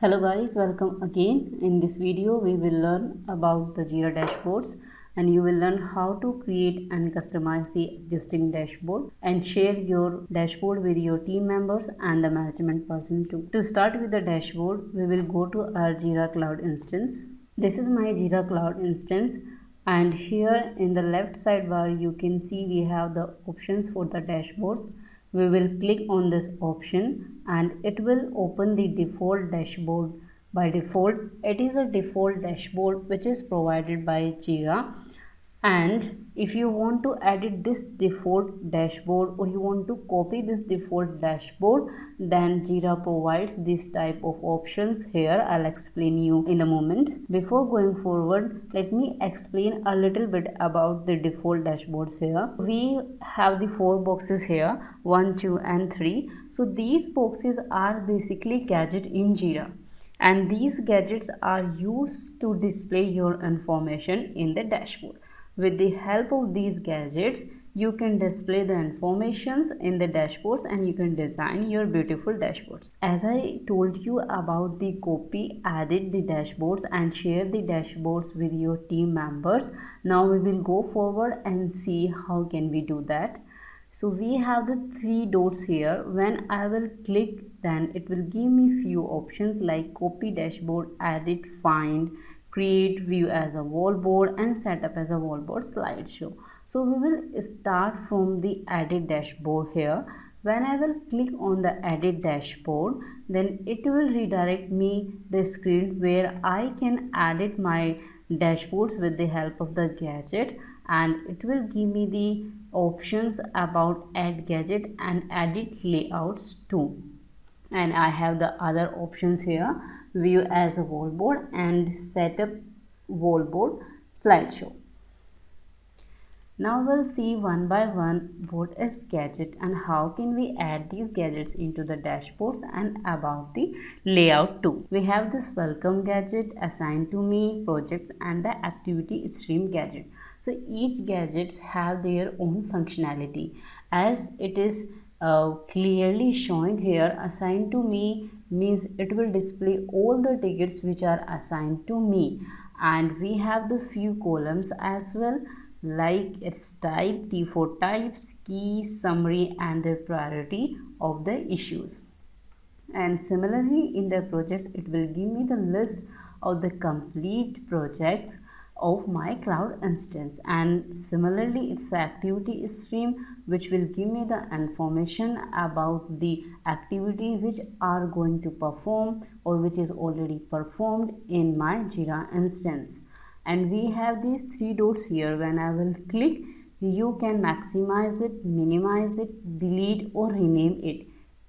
Hello guys, welcome again. In this video we will learn about the Jira dashboards and you will learn how to create and customize the existing dashboard and share your dashboard with your team members and the management person too. To start with the dashboard, we will go to our Jira Cloud instance. This is my Jira Cloud instance, and here in the left sidebar you can see we have the options for the dashboards. We will click on this option and it will open the default dashboard. By default, it is a default dashboard which is provided by Jira, and if you want to edit this default dashboard or you want to copy this default dashboard, then Jira provides this type of options. Here I'll explain you in a moment. Before going forward, let me explain a little bit about the default dashboards. Here we have the 4 boxes here, 1, 2 and 3. So these boxes are basically gadget in Jira, and these gadgets are used to display your information in the dashboard. With the help of these gadgets, you can display the informations in the dashboards and you can design your beautiful dashboards. As I told you about the copy, edit the dashboards and share the dashboards with your team members, now we will go forward and see how can we do that. So we have the 3 dots here. When I will click, then it will give me few options like copy dashboard, edit, find, create, view as a wallboard and set up as a wallboard slideshow. So we will start from the edit dashboard here. When I will click on the edit dashboard, then it will redirect me the screen where I can edit my dashboards with the help of the gadget, and it will give me the options about add gadget and edit layouts too. And I have the other options here, view as a wallboard and set up wallboard slideshow. Now we'll see one by one what is gadget and how can we add these gadgets into the dashboards and about the layout too. We have this welcome gadget, assigned to me, projects and the activity stream gadget. So each gadgets have their own functionality. As it is clearly showing here, assigned to me means it will display all the tickets which are assigned to me, and we have the few columns as well, like its type, T4 types, key, summary and the priority of the issues. And similarly in the projects, it will give me the list of the complete projects of my cloud instance, and similarly it's activity stream which will give me the information about the activity which are going to perform or which is already performed in my Jira instance. And we have these 3 dots here. When I will click, you can maximize it, minimize it, delete or rename it.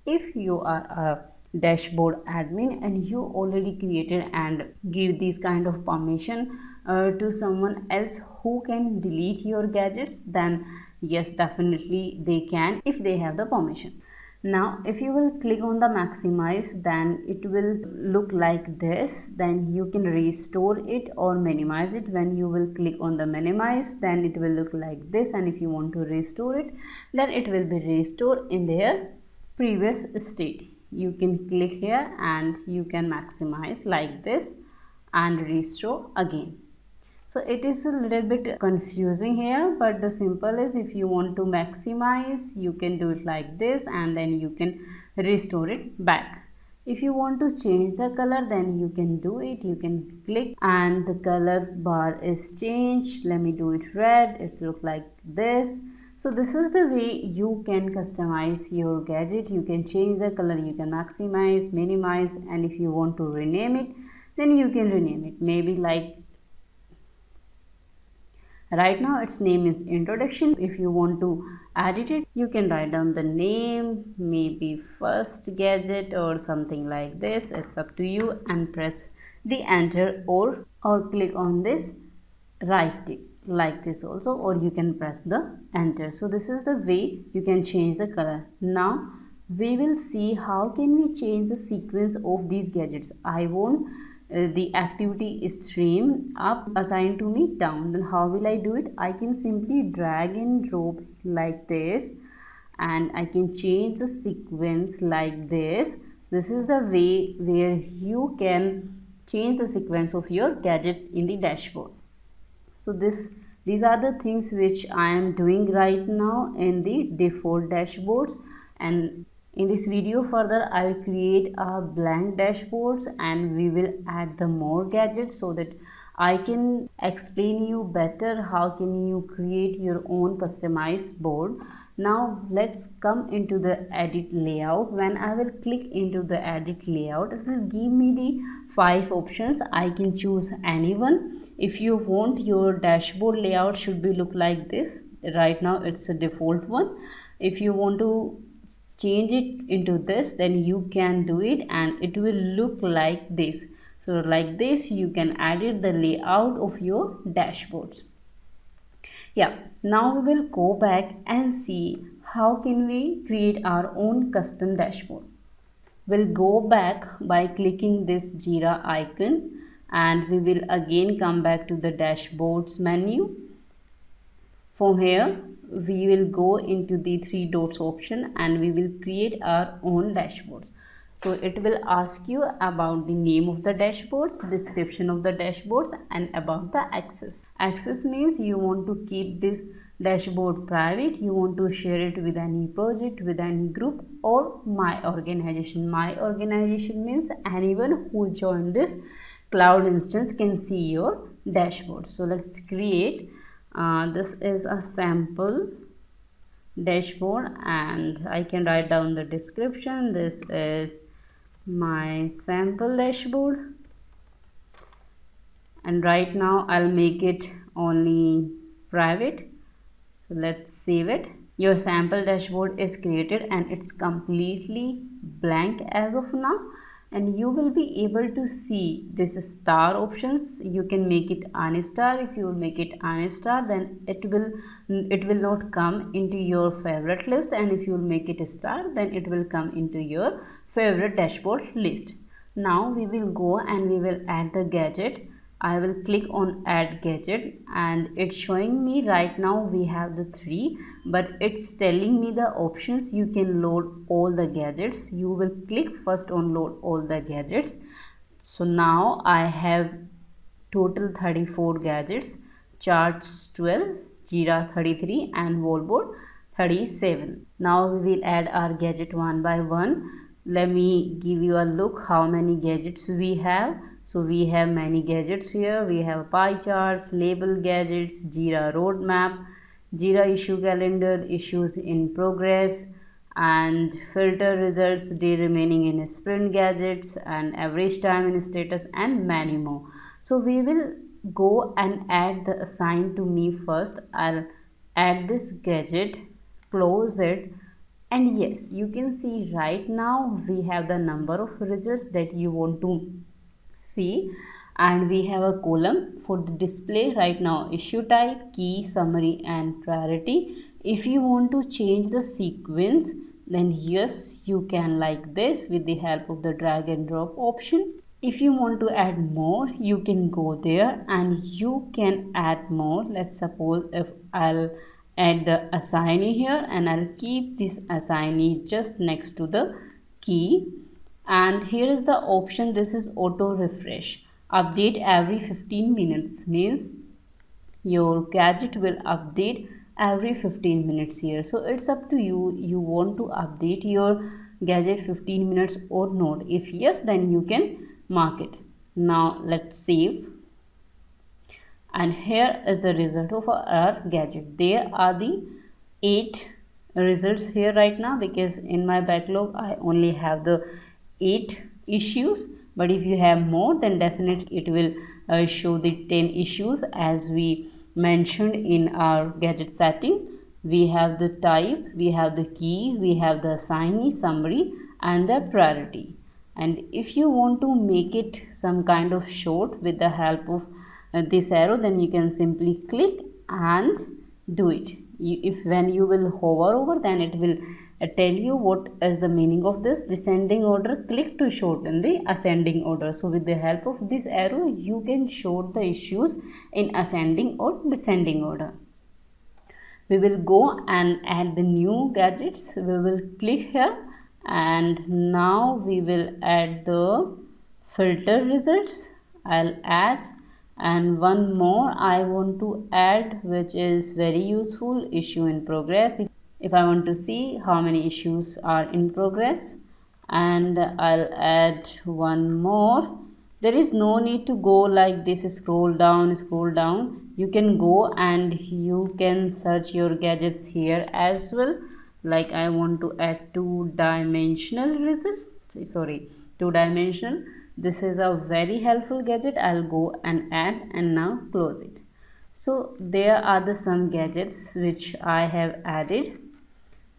If you are a dashboard admin and you already created and give this kind of permission to someone else who can delete your gadgets, then yes, definitely they can if they have the permission. Now if you will click on the maximize, then it will look like this. Then you can restore it or minimize it. When you will click on the minimize, then it will look like this, and if you want to restore it, then it will be restored in their previous state. You can click here and you can maximize like this and restore again. So it is a little bit confusing here, but the simple is, if you want to maximize, you can do it like this and then you can restore it back. If you want to change the color, then you can do it. You can click and the color bar is changed. Let me do it red. It looks like this. So this is the way you can customize your gadget. You can change the color, you can maximize, minimize, and if you want to rename it, then you can rename it. Maybe like right now its name is introduction. If you want to edit it, you can write down the name, maybe first gadget or something like this. It's up to you, and press the enter or click on this right tick like this also, or you can press the enter. So this is the way you can change the color. Now we will see how can we change the sequence of these gadgets. I want the activity stream up, assigned to me down. Then how will I do it? I can simply drag and drop like this, and I can change the sequence like this This is the way where you can change the sequence of your gadgets in the dashboard. So these are the things which I am doing right now in the default dashboards, and in this video further I'll create a blank dashboards and we will add the more gadgets so that I can explain you better how can you create your own customized board. Now let's come into the edit layout. When I will click into the edit layout, it will give me the 5 options. I can choose any one. If you want your dashboard layout should be look like this, right now it's a default one. If you want to change it into this, then you can do it and it will look like this. So like this you can edit the layout of your dashboards. Yeah, now we will go back and see how can we create our own custom dashboard. We'll go back by clicking this Jira icon and we will again come back to the dashboards menu. From here we will go into the 3 dots option and we will create our own dashboard. So it will ask you about the name of the dashboards, description of the dashboards and about the access. Access means you want to keep this dashboard private, you want to share it with any project, with any group or my organization. My organization means anyone who joined this cloud instance can see your dashboard. So let's create, this is a sample dashboard and I can write down the description. This is my sample dashboard and right now I'll make it only private. So let's save it. Your sample dashboard is created and it's completely blank as of now, and you will be able to see this star options. You can make it unstar. If you will make it unstar, then it will not come into your favorite list, and if you will make it a star, then it will come into your favorite dashboard list. Now we will go and we will add the gadget. I will click on add gadget and it's showing me right now we have the 3, but it's telling me the options you can load all the gadgets. You will click first on load all the gadgets. So now I have total 34 gadgets, charts 12, Jira 33 and Wallboard 37. Now we will add our gadget one by one. Let me give you a look how many gadgets we have. So we have many gadgets here. We have pie charts, label gadgets, Jira roadmap, Jira issue calendar, issues in progress, and filter results, day remaining in sprint gadgets, and average time in status, and many more. So we will go and add the assign to me first. I'll add this gadget, close it, and yes, you can see right now we have the number of results that you want to see, and we have a column for the display right now, issue type, key, summary and priority. If you want to change the sequence, then yes, you can like this with the help of the drag and drop option. If you want to add more, you can go there and you can add more. Let's suppose if I'll add the assignee here and I'll keep this assignee just next to the key. And here is the option, this is auto refresh. Update every 15 minutes means your gadget will update every 15 minutes here. So it's up to you, you want to update your gadget 15 minutes or not. If yes, then you can mark it. Now let's save. And here is the result of our gadget. There are the 8 results here right now, because in my backlog I only have the 8 issues, but if you have more, then definitely it will show the 10 issues as we mentioned in our gadget setting. We have the type, we have the key, we have the assignee, summary and the priority. And if you want to make it some kind of short with the help of this arrow, then you can simply click and do it. If when you will hover over, then it will tell you what is the meaning of this descending order. Click to shorten the ascending order. So with the help of this arrow, you can short the issues in ascending or descending order. We will go and add the new gadgets. We will click here And now we will add the filter results. I'll add, and one more I want to add, which is very useful, issue in progress. If I want to see how many issues are in progress, and I'll add one more. There is no need to go like this, scroll down. You can go and you can search your gadgets here as well. Like I want to add two-dimensional result, two-dimensional. This is a very helpful gadget. I'll go and add, and now close it. So there are the some gadgets which I have added.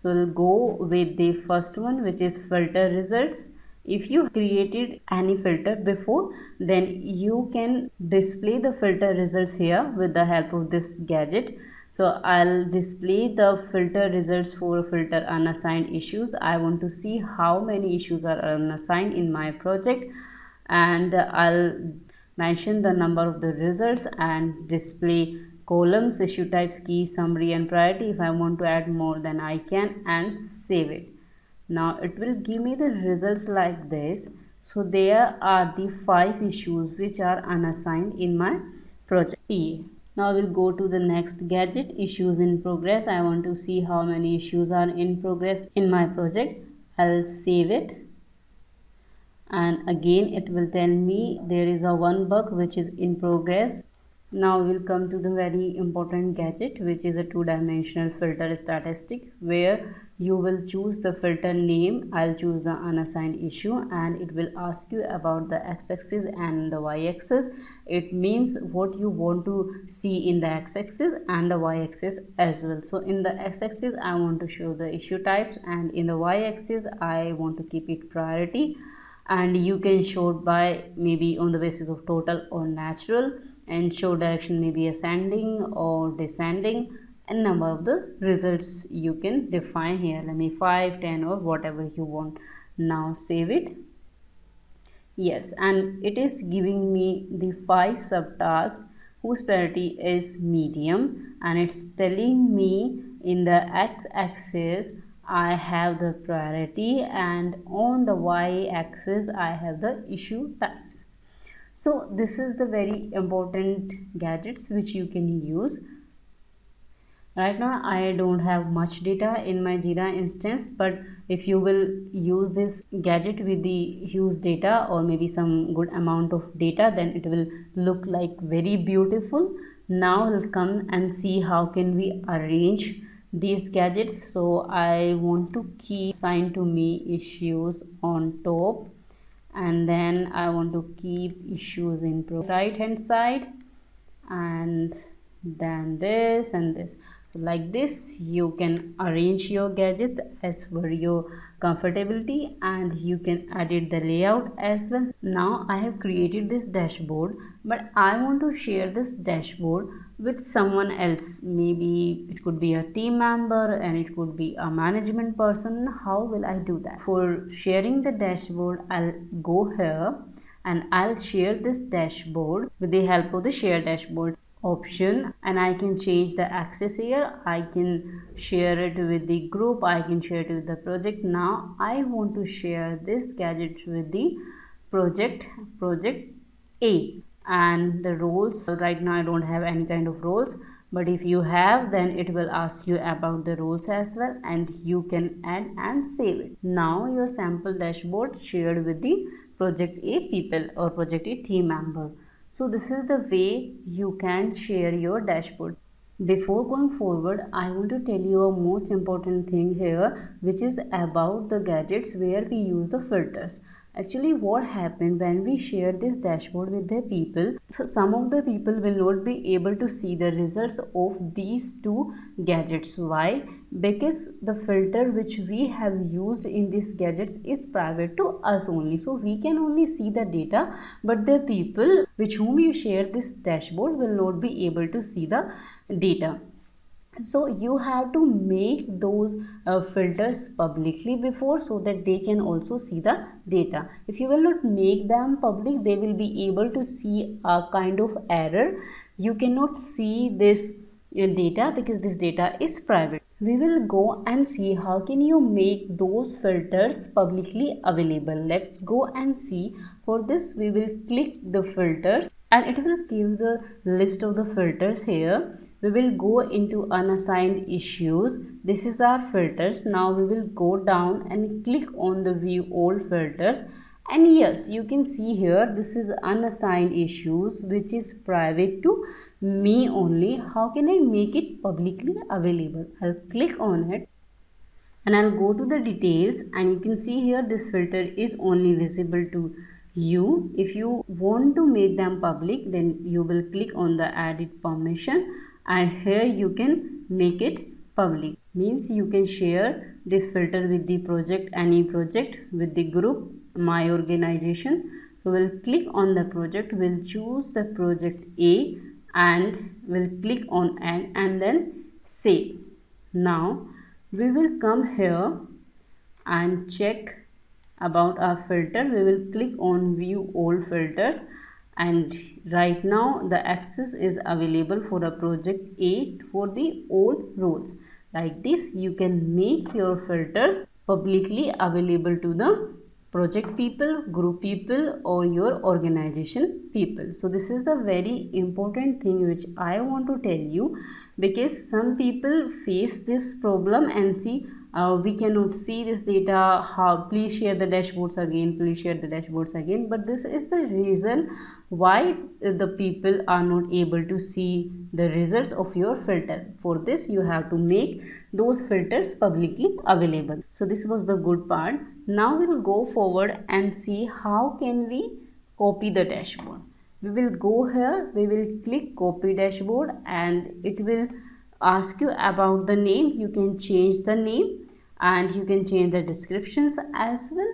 So we'll go with the first one, which is filter results. If you created any filter before, then you can display the filter results here with the help of this gadget. So I'll display the filter results for filter unassigned issues. I want to see how many issues are unassigned in my project, and I'll mention the number of the results and display columns, issue types, key, summary and priority. If I want to add more, then I can, and save it. Now it will give me the results like this. So there are the 5 issues which are unassigned in my project P. Now we'll go to the next gadget, issues in progress. I want to see how many issues are in progress in my project. I'll save it, and again it will tell me there is a one bug which is in progress. Now we'll come to the very important gadget, which is a two-dimensional filter statistic, where you will choose the filter name. I'll choose the unassigned issue, and it will ask you about the x-axis and the y-axis. It means what you want to see in the x-axis and the y-axis as well. So in the x-axis I want to show the issue types, and in the y-axis I want to keep it priority, and you can show it by maybe on the basis of total or natural, and show direction may be ascending or descending, and number of the results you can define here, let me 5, 10 or whatever you want. Now save it. Yes, and it is giving me the 5 subtasks whose priority is medium, and it's telling me in the x-axis I have the priority, and on the y-axis I have the issue types. So this is the very important gadgets which you can use. Right now I don't have much data in my Jira instance, but if you will use this gadget with the huge data or maybe some good amount of data, then it will look like very beautiful. Now we'll come and see how can we arrange these gadgets. So I want to keep assigned to me issues on top, and then I want to keep issues in right hand side, and then this and this. So like this you can arrange your gadgets as per your comfortability, and you can edit the layout as well. Now I have created this dashboard, but I want to share this dashboard with someone else. Maybe it could be a team member, and it could be a management person. How will I do that? For sharing the dashboard, I'll go here and I'll share this dashboard with the help of the share dashboard option, and I can change the axis here. I can share it with the group, I can share it with the project. Now I want to share this gadget with the project A, and the roles. Right now I don't have any kind of roles, but if you have, then it will ask you about the roles as well, and you can add and save it. Now your sample dashboard shared with the project A people or project A team member. So this is the way you can share your dashboard. Before going forward, I want to tell you a most important thing here, which is about the gadgets where we use the filters. Actually, what happened when we share this dashboard with the people, so some of the people will not be able to see the results of these two gadgets. Why? Because the filter which we have used in these gadgets is private to us only, so we can only see the data, but the people with whom you share this dashboard will not be able to see the data. So you have to make those filters publicly before, so that they can also see the data. If you will not make them public, they will be able to see a kind of error. You cannot see this data because this data is private. We will go and see how can you make those filters publicly available. Let's go and see. For this we will click the filters and it will give the list of the filters here. We will go into unassigned issues. This is our filters. Now we will go down and click on the view all filters, and yes, you can see here this is unassigned issues which is private to me only. How can I make it publicly available? I'll click on it and I'll go to the details, and you can see here this filter is only visible to you. If you want to make them public, then you will click on the edit permission, and here you can make it public. Means you can share this filter with the project, any project, with the group, my organization. So we'll click on the project, we'll choose the project A and we'll click on add and then save. Now we will come here and check about our filter. We will click on view all filters, and right now the access is available for a project A for the all roles. Like this you can make your filters publicly available to the project people, group people, or your organization people. So this is the very important thing which I want to tell you, because some people face this problem and see we cannot see this data. How? Please share the dashboards again, please share the dashboards again. But this is the reason why the people are not able to see the results of your filter. For this you have to make those filters publicly available. So this was the good part. Now we will go forward and see how can we copy the dashboard. We will go here, we will click copy dashboard, and it will ask you about the name. You can change the name and you can change the descriptions as well,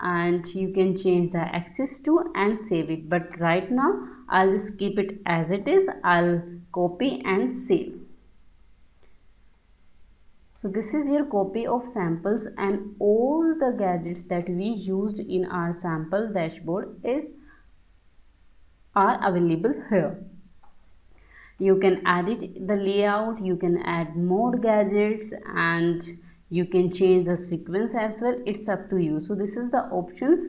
and you can change the access to and save it. But right now I'll just keep it as it is. I'll copy and save. So this is your copy of samples, and all the gadgets that we used in our sample dashboard are available here. You can edit the layout, you can add more gadgets, and you can change the sequence as well. It's up to you. So this is the options.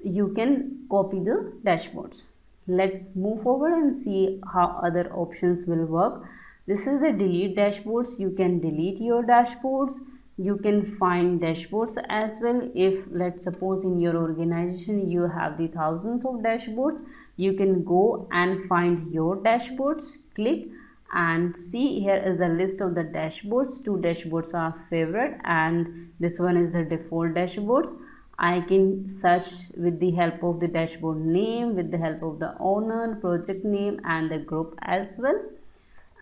You can copy the dashboards. Let's move forward and see how other options will work. This is the delete dashboards. You can delete your dashboards. You can find dashboards as well. If let's suppose in your organization you have the thousands of dashboards, you can go and find your dashboards. Click and see, here is the list of the dashboards. Two dashboards are favorite and this one is the default dashboards. I can search with the help of the dashboard name, with the help of the owner, project name, and the group as well.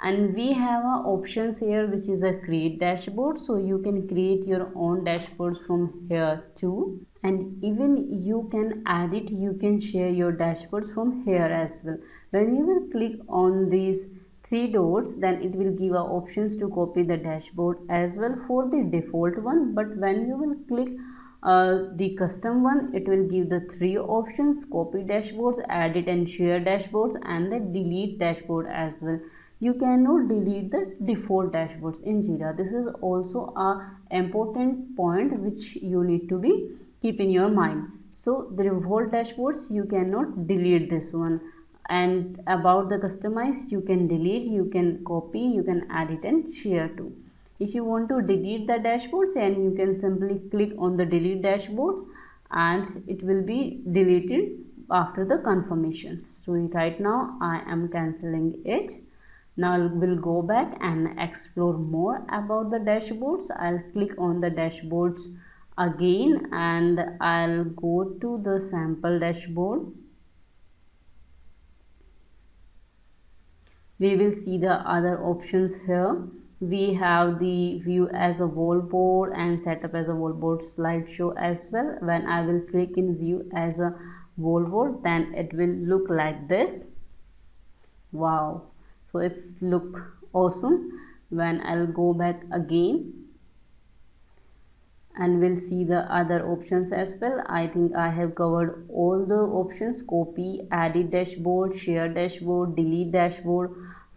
And we have options here which is a create dashboard, so you can create your own dashboards from here too, and even you can edit, you can share your dashboards from here as well. When you will click on these three dots, then it will give options to copy the dashboard as well for the default one. But when you will click the custom one, it will give the three options: copy dashboards, edit and share dashboards, and the delete dashboard as well. You cannot delete the default dashboards in Jira. This is also a important point which you need to be keep in your mind. So the default dashboards you cannot delete this one, and about the customized you can delete, you can copy, you can edit and share too. If you want to delete the dashboards, then you can simply click on the delete dashboards and it will be deleted after the confirmations. So right now I am cancelling it. Now we'll go back and explore more about the dashboards. I'll click on the dashboards again and I'll go to the sample dashboard. We will see the other options here. We have the view as a wallboard and setup as a wallboard slideshow as well. When I will click in view as a wallboard, then it will look like this. Wow, so it's look awesome. When I'll go back again and we'll see the other options as well. I think I have covered all the options: copy, edit dashboard, share dashboard, delete dashboard,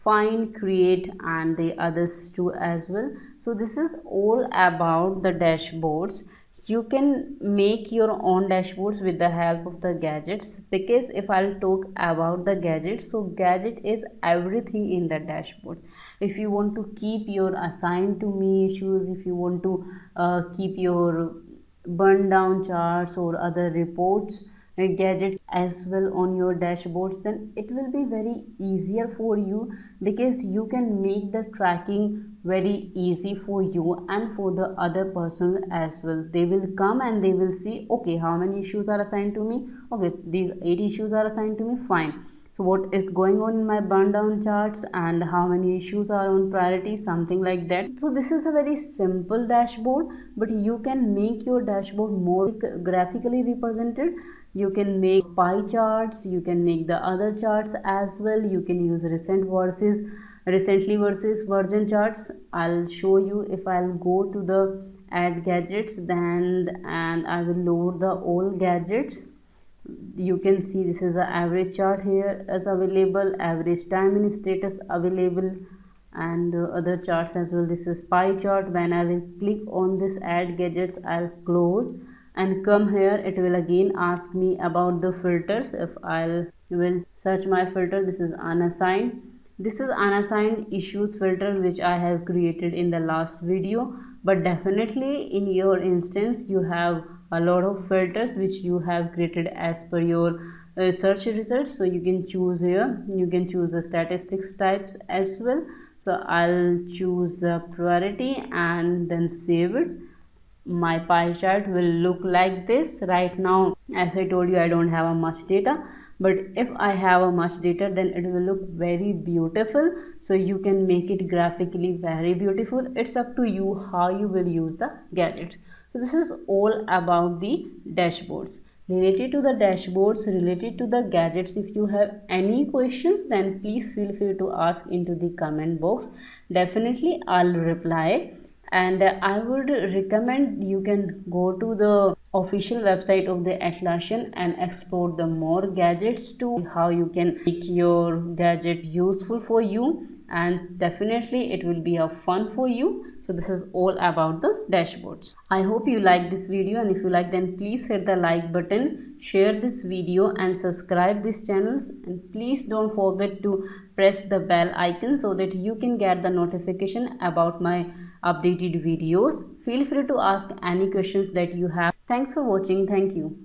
find, create, and the others too as well. So this is all about the dashboards. You can make your own dashboards with the help of the gadgets, because if I'll talk about the gadgets, so gadget is everything in the dashboard. If you want to keep your assigned to me issues, if you want to keep your burn down charts or other reports, gadgets as well on your dashboards, then it will be very easier for you, because you can make the tracking very easy for you and for the other person as well. They will come and they will see, okay, how many issues are assigned to me, okay, these 8 issues are assigned to me, fine. So what is going on in my burn down charts and how many issues are on priority, something like that. So this is a very simple dashboard, but you can make your dashboard more graphically represented. You can make pie charts, you can make the other charts as well. You can use recently versus version charts. I'll show you. If I'll go to the add gadgets, then and I will load the all gadgets, you can see this is the average chart here is available, average time in status available, and other charts as well. This is pie chart. When I will click on this add gadgets, I'll close and come here, it will again ask me about the filters. If I'll will search my filter, this is unassigned. This is unassigned issues filter, which I have created in the last video, but definitely in your instance you have a lot of filters which you have created as per your search results. So you can choose here, you can choose the statistics types as well. So I'll choose the priority and then save it. My pie chart will look like this. Right now, as I told you, I don't have a much data, but if I have a much data, then it will look very beautiful. So you can make it graphically very beautiful. It's up to you how you will use the gadget. So this is all about the dashboards. Related to the dashboards, related to the gadgets, if you have any questions, then please feel free to ask into the comment box. Definitely I'll reply. And I would recommend you can go to the official website of the Atlassian and explore the more gadgets to how you can make your gadget useful for you, and definitely it will be a fun for you. So this is all about the dashboards. I hope you like this video, and if you like, then please hit the like button, share this video and subscribe this channels, and please don't forget to press the bell icon so that you can get the notification about my updated videos. Feel free to ask any questions that you have. Thanks for watching. Thank you.